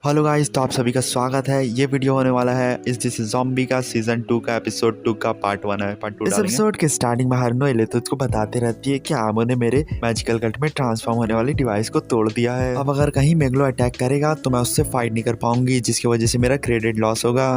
Hello guys, तो आप सभी का स्वागत है। ये वीडियो होने वाला है इस दिस ज़ॉम्बी का सीजन 2 का एपिसोड 2 का पार्ट 1 है। पार्ट 2 इस डालेंगे। एपिसोड के स्टार्टिंग में हारुनो एलेतुत को बताते रहती है कि आमो ने मेरे मैजिकल गल्ट में ट्रांसफॉर्म होने वाली डिवाइस को तोड़ दिया है। अब अगर कहीं मेगलो अटैक करेगा तो मैं उससे फाइट नहीं कर पाऊंगी, जिसकी वजह से मेरा क्रेडिट लॉस होगा।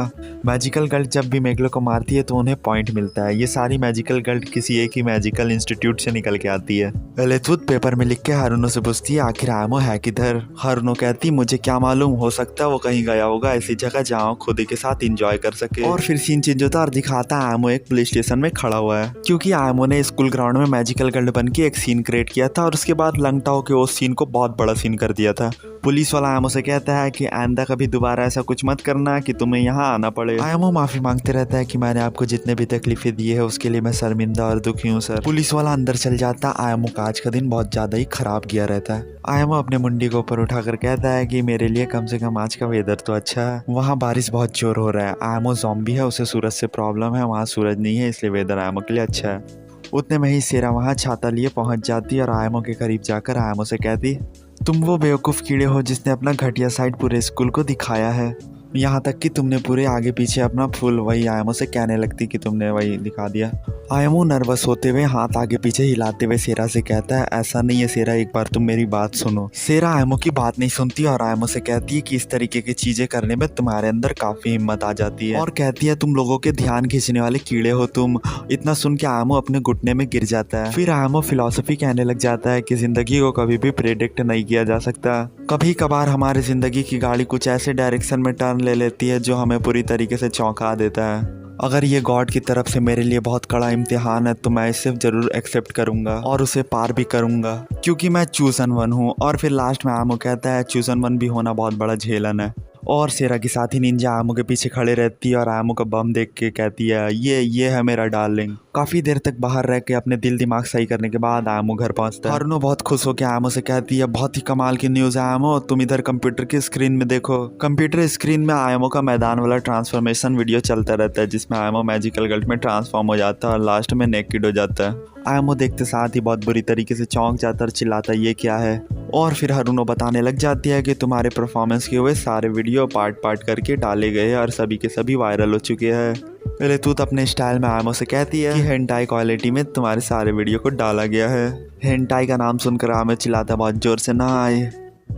मैजिकल गल्ट जब भी मेगलो को मारती है तो उन्हें पॉइंट मिलता है। ये सारी मैजिकल गल्ट किसी एक ही मैजिकल इंस्टीट्यूट से निकल के आती है। एलेतुत पेपर में लिख के हारुनो से पूछती है आखिर आमो है किधर। हारुनो कहती मुझे क्या मालूम, हो सकता है वो कहीं गया होगा ऐसी जगह जहाँ खुद के साथ एंजॉय कर सके। और फिर सीन चेंज होता है और दिखाता है आमो एक पुलिस स्टेशन में खड़ा हुआ है, क्योंकि आमो ने स्कूल ग्राउंड में मैजिकल गर्ल बन के एक सीन क्रिएट किया था और उसके बाद लंगटाओ के उस सीन को बहुत बड़ा सीन कर दिया था। पुलिस वाला आमो से कहता है कि आइंदा कभी दोबारा ऐसा कुछ मत करना कि तुम्हें यहाँ आना पड़े। आमो माफी मांगते रहता है कि मैंने आपको जितने भी तकलीफें दी है उसके लिए मैं शर्मिंदा और दुखी हूँ सर। पुलिस वाला अंदर चल जाता। आमो का आज का दिन बहुत ज्यादा ही खराब गया रहता है। आमो अपने मुंडी को ऊपर उठाकर कहता है कि मेरे लिए कम से कम आज का वेदर तो अच्छा है। वहाँ बारिश बहुत जोर हो रहा है। आमो ज़ॉम्बी है, उसे सूरज से प्रॉब्लम है, वहाँ सूरज नहीं है, इसलिए वेदर आमो के लिए अच्छा है। उतने में ही सेरा वहाँ छाता लिए पहुंच जाती और आयमो के करीब जाकर आयमो से कहती तुम वो बेवकूफ़ कीड़े हो जिसने अपना घटिया साइड पूरे स्कूल को दिखाया है, यहाँ तक कि तुमने पूरे आगे पीछे अपना फुल। वही आयमो से कहने लगती कि तुमने वही दिखा दिया। आयमो नर्वस होते हुए हाथ आगे पीछे हिलाते हुए सेरा से कहता है ऐसा नहीं है सेरा, एक बार तुम मेरी बात सुनो। सेरा आयमो की बात नहीं सुनती और आयमो से कहती है कि इस तरीके की चीजें करने में तुम्हारे अंदर काफी हिम्मत आ जाती है और कहती है तुम लोगों के ध्यान खींचने वाले कीड़े हो तुम। इतना सुन के आयमो अपने घुटने में गिर जाता है। फिर आयमो फिलॉसफी कहने लग जाता है कि जिंदगी को कभी भी प्रेडिक्ट नहीं किया जा सकता। कभी कभार हमारी जिंदगी की गाड़ी कुछ ऐसे डायरेक्शन में टर्न ले लेती है जो हमें पूरी तरीके से चौंका देता है। अगर ये गॉड की तरफ से मेरे लिए बहुत कड़ा इम्तिहान है तो मैं इसे जरूर एक्सेप्ट करूंगा और उसे पार भी करूंगा, क्योंकि मैं चूजन वन हूँ। और फिर लास्ट में आमो कहता है चूजन वन भी होना बहुत बड़ा झेलन है। और सेरा की साथी निंजा आमो के पीछे खड़े रहती है और आमो का बम देख के कहती है ये है मेरा डार्लिंग। काफी देर तक बाहर रह के अपने दिल दिमाग सही करने के बाद आमो घर पहुंचता है। हारुनो बहुत खुश होकर आमो से कहती है बहुत ही कमाल की न्यूज है आमो, तुम इधर कंप्यूटर की स्क्रीन में देखो। कंप्यूटर स्क्रीन में आमो का मैदान वाला ट्रांसफॉर्मेशन वीडियो चलता रहता है, जिसमें आमो मैजिकल गल्ट में ट्रांसफॉर्म हो जाता है और लास्ट में नेकेड हो जाता है। आयमो देखते साथ ही बहुत बुरी तरीके से चौंक जाता और चिल्लाता ये क्या है। और फिर हारुनो बताने लग जाती है कि तुम्हारे परफॉर्मेंस के हुए सारे वीडियो पार्ट करके डाले गए और सभी के सभी वायरल हो चुके हैं। एलेतुत अपने स्टाइल में आयमो से कहती है कि हेंटाई क्वालिटी में तुम्हारे सारे वीडियो को डाला गया है। हेंटाई का नाम सुनकर आयमो चिल्लाता बहुत जोर से ना आए।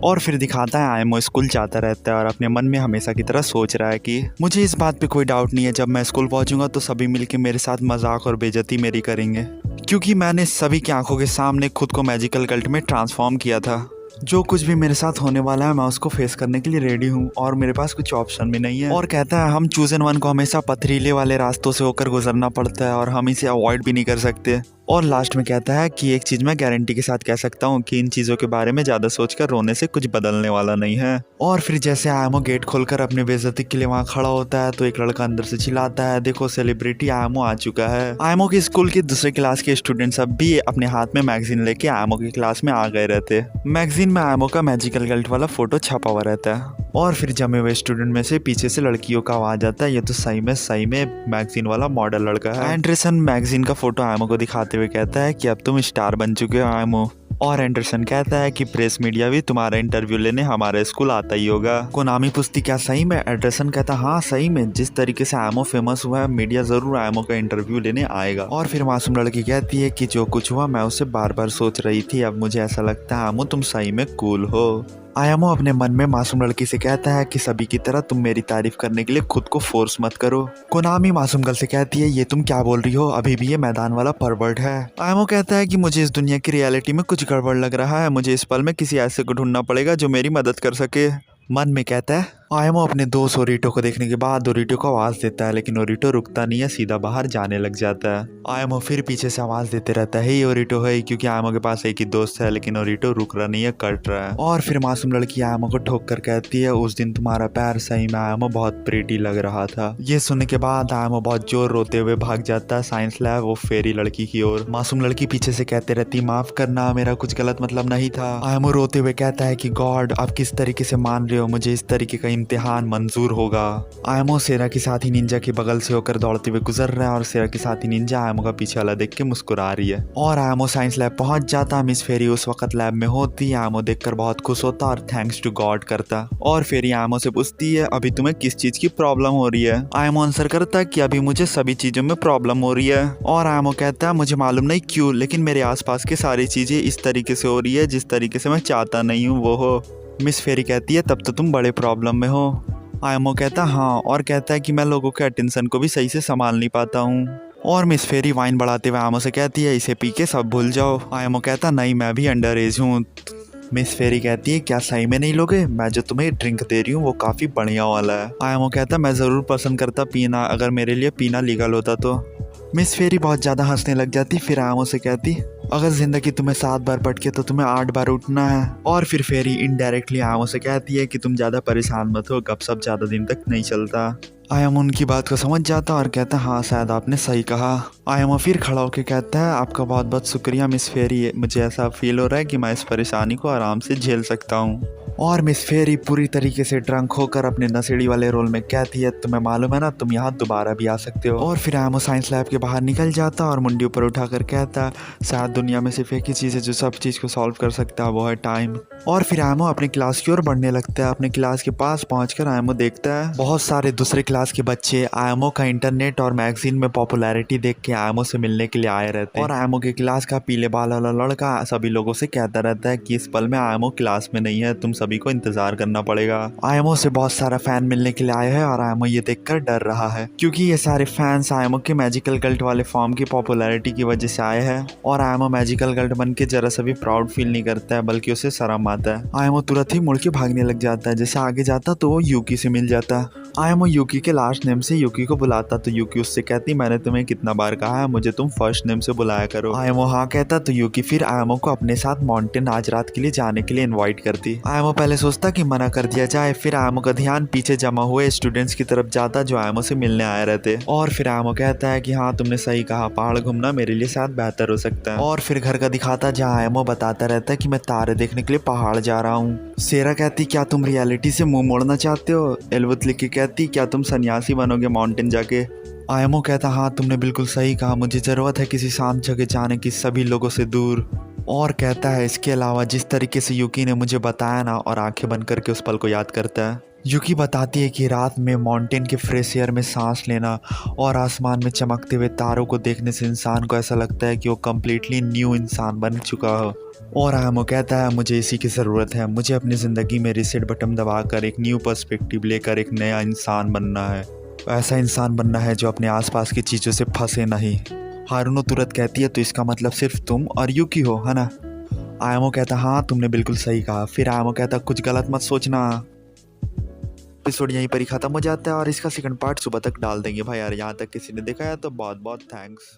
और फिर दिखाता है आयमो स्कूल जाता रहता है और अपने मन में हमेशा की तरह सोच रहा है कि मुझे इस बात पे कोई डाउट नहीं है, जब मैं स्कूल पहुंचूंगा तो सभी मिलके मेरे साथ मजाक और बेइज्जती मेरी करेंगे, क्योंकि मैंने सभी की आंखों के सामने खुद को मैजिकल गल्ट में ट्रांसफॉर्म किया था। जो कुछ भी मेरे साथ होने वाला है मैं उसको फेस करने के लिए रेडी हूँ और मेरे पास कुछ ऑप्शन भी नहीं है। और कहता है हम चूजन वन को हमेशा पथरीले वाले रास्तों से होकर गुजरना पड़ता है और हम इसे अवॉइड भी नहीं कर सकते। और लास्ट में कहता है कि एक चीज मैं गारंटी के साथ कह सकता हूँ कि इन चीजों के बारे में ज्यादा सोचकर रोने से कुछ बदलने वाला नहीं है। और फिर जैसे आयमो गेट खोलकर अपनी बेइज्जती के लिए वहाँ खड़ा होता है तो एक लड़का अंदर से चिल्लाता है देखो सेलिब्रिटी आयमो आ चुका है। आयमो के स्कूल के दूसरे क्लास के स्टूडेंट सब भी अपने हाथ में मैगजीन लेके आयमो की क्लास में आ गए रहते। मैगजीन में आयमो का मैजिकल गल्ट वाला फोटो छपा हुआ रहता है। और फिर जमे हुए स्टूडेंट में से पीछे से लड़कियों का आवाज आता है ये तो सही में मैगजीन वाला मॉडल लड़का है। एंडरसन मैगजीन का फोटो आयमो को दिखाते हुए कहता है कि अब तुम स्टार बन चुके हो आयमो। और एंडरसन कहता है कि प्रेस मीडिया भी तुम्हारा इंटरव्यू लेने हमारे स्कूल आता ही होगा। कोनामी पूछती क्या सही में? एंडरसन कहता हाँ सही में, जिस तरीके से आयमो फेमस हुआ है मीडिया जरूर आयमो का इंटरव्यू लेने आएगा। और फिर मासूम लड़की कहती है कि जो कुछ हुआ मैं उसे बार बार सोच रही थी, अब मुझे ऐसा लगता है आयमो तुम सही में कूल हो। आयमो अपने मन में मासूम लड़की से कहता है कि सभी की तरह तुम मेरी तारीफ करने के लिए खुद को फोर्स मत करो। कोनामी मासूम गर्ल से कहती है ये तुम क्या बोल रही हो, अभी भी ये मैदान वाला परवर्ट है। आयमो कहता है कि मुझे इस दुनिया की रियलिटी में कुछ गड़बड़ लग रहा है, मुझे इस पल में किसी ऐसे को ढूंढना पड़ेगा जो मेरी मदद कर सके। मन में कहता है आयमो अपने दोस्त ओरिटो को देखने के बाद ओरिटो को आवाज देता है, लेकिन ओरिटो रुकता नहीं है, सीधा बाहर जाने लग जाता है। आयमो फिर पीछे से आवाज देते रहता है ये ओरिटो है, क्योंकि आयमो के पास एक ही दोस्त है, लेकिन ओरिटो रुक रहा नहीं है, कट रहा है। और फिर मासूम लड़की आयमो को ठोक कर कहती है उस दिन तुम्हारा पैर सही में आयमो बहुत प्रीटी लग रहा था। ये सुनने के बाद आयमो बहुत जोर रोते हुए भाग जाता है साइंस लैब वो फेरी लड़की की ओर। मासूम लड़की पीछे से कहते रहती माफ करना, मेरा कुछ गलत मतलब नहीं था। आयमो रोते हुए कहता है कि गॉड आप किस तरीके से मान रहे हो, मुझे इस तरीके का इम्तिहान मंजूर होगा। आयमो सेरा की साथी निंजा के बगल से होकर दौड़ते हुए गुजर रहा है और सेरा की साथी निंजा आयमो का पीछे वाला देख के मुस्कुरा रही है। और आयमो साइंस लैब पहुंच जाता। मिस फेरी उस वक्त लैब में होती। आयमो देखकर बहुत खुश होता और थैंक्स टू गॉड करता। और फेरी आयमो से पूछती है अभी तुम्हें किस चीज की प्रॉब्लम हो रही है। आयमो आंसर करता कि अभी मुझे सभी चीजों में प्रॉब्लम हो रही है। और आयमो कहता है मुझे मालूम नहीं क्यों, लेकिन मेरे आसपास की सारी चीजें इस तरीके से हो रही है जिस तरीके से मैं चाहता नहीं हूँ वो हो। मिस फेरी कहती है तब तो तुम बड़े प्रॉब्लम में हो। आयमो कहता हाँ, और कहता है कि मैं लोगों के अटेंशन को भी सही से संभाल नहीं पाता हूँ। और मिस फेरी वाइन बढ़ाते हुए आयमो से कहती है इसे पी के सब भूल जाओ। आयमो कहता नहीं, मैं भी अंडर एज हूँ। मिस फेरी कहती है क्या सही में नहीं लोगे? मैं जो तुम्हें ड्रिंक दे रही हूँ वो काफ़ी बढ़िया वाला है। आयमो कहता मैं ज़रूर पसंद करता पीना, अगर मेरे लिए पीना लीगल होता तो। मिस फेरी बहुत ज़्यादा हंसने लग जाती। फिर आयमो से कहती अगर ज़िंदगी तुम्हें 7 बार पटके तो तुम्हें 8 बार उठना है। और फिर फेरी इनडायरेक्टली आयमो से कहती है कि तुम ज़्यादा परेशान मत हो, गपशप ज़्यादा दिन तक नहीं चलता। आयमो उनकी बात को समझ जाता और कहता हाँ शायद आपने सही कहा। आयमो फिर खड़ा होकर कहता है आपका बहुत बहुत शुक्रिया मिस फेरी, मुझे ऐसा फील हो रहा है कि मैं इस परेशानी को आराम से झेल सकता हूँ। और मिस फेरी पूरी तरीके से ड्रंक होकर अपने नशेड़ी वाले रोल में कहती है तुम्हें मालूम है ना, तुम यहाँ दोबारा भी आ सकते हो। और फिर आयमो साइंस लैब के बाहर निकल जाता और मुंडी ऊपर उठाकर कहता शायद दुनिया में सिर्फ एक ही चीज़ है जो सब चीज़ को सॉल्व कर सकता है, वो है टाइम। और फिर आयमो अपनी क्लास की ओर बढ़ने लगता है। अपने क्लास के पास पहुंचकर आयमो देखता है बहुत सारे दूसरे क्लास के बच्चे आयमो का इंटरनेट और मैगजीन में पॉपुलैरिटी देख के आयमो से मिलने के लिए आए रहते हैं। और आयमो के क्लास का पीले बाल वाला लड़का सभी लोगों से कहता रहता है कि इस पल में आयमो क्लास में नहीं है, तुम सभी को इंतजार करना पड़ेगा। आयमो से बहुत सारा फैन मिलने के लिए आए हैं और आयमो ये देखकर डर रहा है क्योंकि ये सारे फैंस आयमो के मैजिकल गल्ट वाले फॉर्म की पॉपुलैरिटी की वजह से आए हैं। और आयमो मैजिकल गल्ट बन के जरा सा भी प्राउड फील नहीं करता है, बल्कि उसे शर्म आता है। आयमो तुरंत ही मुड़ के भागने लग जाता है। जैसे आगे जाता तो वो यूकी से मिल जाता। आयमो यूकी के लास्ट नेम से यूकी को बुलाता तो यूकी उससे कहती मैंने तुम्हें कितना बार कहा है मुझे तुम फर्स्ट नेम से बुलाया करो। आयमो हाँ कहता तो यूकी फिर आयमो को अपने साथ माउंटेन आज रात के लिए जाने के लिए इनवाइट करती। आयमो पहले सोचता कि मना कर दिया जाए, फिर आयमो का ध्यान पीछे जमा हुए स्टूडेंट्स की तरफ जाता जो आयमो से मिलने आए रहते। और फिर आयमो कहता है कि हाँ तुमने सही कहा, पहाड़ घूमना मेरे लिए शायद बेहतर हो सकता है। और फिर घर का दिखाता जहाँ आयमो बताता रहता है कि मैं तारे देखने के लिए पहाड़ जा रहा हूँ। सेरा कहती क्या तुम रियलिटी से मुंह मोड़ना चाहते हो? एल्वुथ लिख के कहती क्या तुम सन्यासी बनोगे माउंटेन जाके? आयमो कहता हाँ तुमने बिल्कुल सही कहा, मुझे ज़रूरत है किसी शांत जगह जाने की, सभी लोगों से दूर। और कहता है इसके अलावा जिस तरीके से यूकी ने मुझे बताया ना, और आंखें बंद करके उस पल को याद करता है। यूकी बताती है कि रात में माउंटेन के फ्रेश एयर में सांस लेना और आसमान में चमकते हुए तारों को देखने से इंसान को ऐसा लगता है कि वो कम्प्लीटली न्यू इंसान बन चुका हो। और आयमो कहता है मुझे इसी की ज़रूरत है, मुझे अपनी ज़िंदगी में रीसेट बटन दबाकर एक न्यू पर्सपेक्टिव लेकर एक नया इंसान बनना है। ऐसा इंसान बनना है जो अपने आसपास की चीज़ों से फंसे नहीं। हारुनो तुरंत कहती है तो इसका मतलब सिर्फ तुम और यूकी हो, है ना? आयमो कहता हाँ तुमने बिल्कुल सही कहा। फिर आयमो कहता कुछ गलत मत सोचना। एपिसोड यहीं पर ही ख़त्म हो जाता है और इसका सेकंड पार्ट सुबह तक डाल देंगे भाई यार। यहाँ तक किसी ने देखा है तो बहुत बहुत थैंक्स।